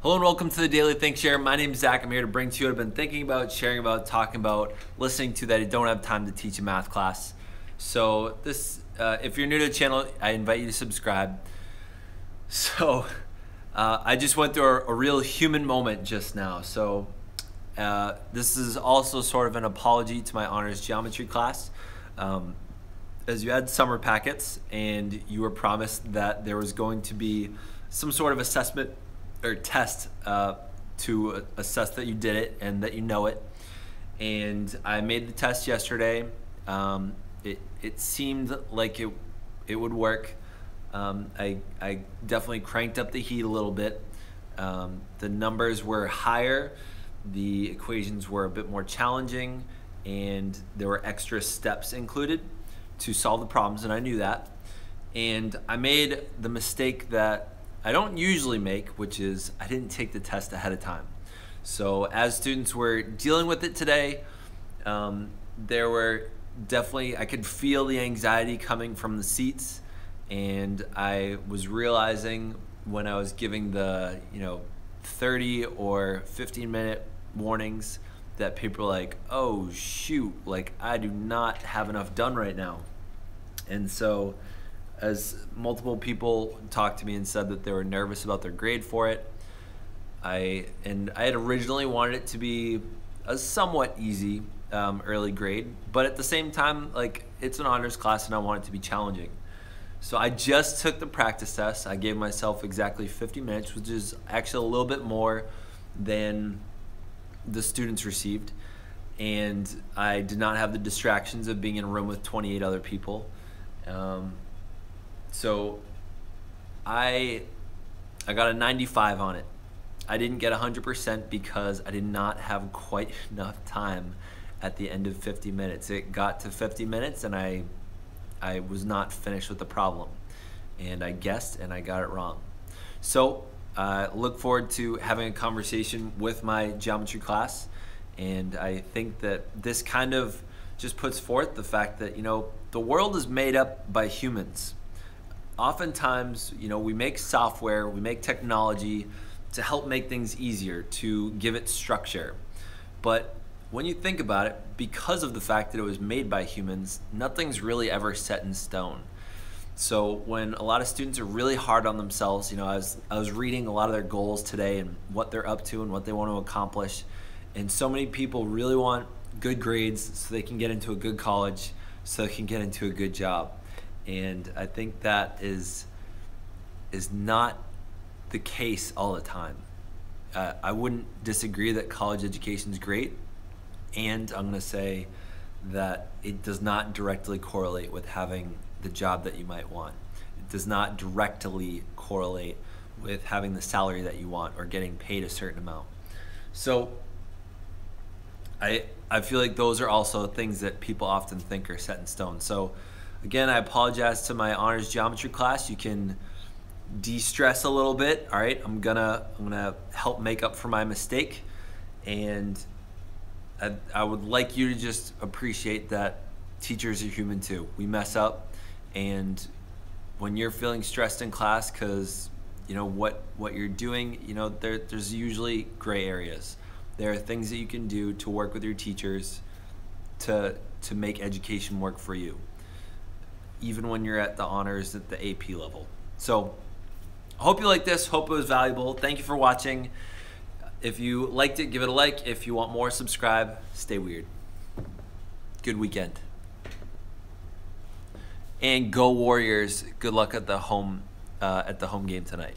Hello and welcome to the Daily Think Share. My name is Zach. I'm here to bring to you what I've been thinking about, sharing about, talking about, listening to that I don't have time to teach a math class. So if you're new to the channel, I invite you to subscribe. So I just went through a real human moment just now. So this is also sort of an apology to my honors geometry class. As you had summer packets and you were promised that there was going to be some sort of assessment or test to assess that you did it and that you know it. And I made the test yesterday. It seemed like it would work. I definitely cranked up the heat a little bit. The numbers were higher, the equations were a bit more challenging, and there were extra steps included to solve the problems, and I knew that. And I made the mistake that I don't usually make, which is I didn't take the test ahead of time. So as students were dealing with it today, there were definitely, I could feel the anxiety coming from the seats, and I was realizing when I was giving the 30 or 15-minute warnings that people were like, oh shoot, like I do not have enough done right now. And so as multiple people talked to me and said that they were nervous about their grade for it, I had originally wanted it to be a somewhat easy early grade, but at the same time, like, it's an honors class and I want it to be challenging. So I just took the practice test. I gave myself exactly 50 minutes, which is actually a little bit more than the students received. And I did not have the distractions of being in a room with 28 other people. So I got a 95 on it. I didn't get 100% because I did not have quite enough time at the end of 50 minutes. It got to 50 minutes and I was not finished with the problem. And I guessed and I got it wrong. So look forward to having a conversation with my geometry class. And I think that this kind of just puts forth the fact that, the world is made up by humans. Oftentimes, we make software, we make technology to help make things easier, to give it structure. But when you think about it, because of the fact that it was made by humans, nothing's really ever set in stone. So when a lot of students are really hard on themselves, I was reading a lot of their goals today and what they're up to and what they want to accomplish. And so many people really want good grades so they can get into a good college, so they can get into a good job. And I think that is not the case all the time. I wouldn't disagree that college education is great, and I'm gonna say that it does not directly correlate with having the job that you might want. It does not directly correlate with having the salary that you want or getting paid a certain amount. So I feel like those are also things that people often think are set in stone. So again, I apologize to my honors geometry class. You can de-stress a little bit. All right, I'm gonna help make up for my mistake, and I would like you to just appreciate that teachers are human too. We mess up, and when you're feeling stressed in class because what you're doing, there's usually gray areas. There are things that you can do to work with your teachers to make education work for you, even when you're at the honors at the AP level. So I hope you like this, hope it was valuable. Thank you for watching. If you liked it, give it a like. If you want more, subscribe. Stay weird. Good weekend. And go Warriors. Good luck at the home game tonight.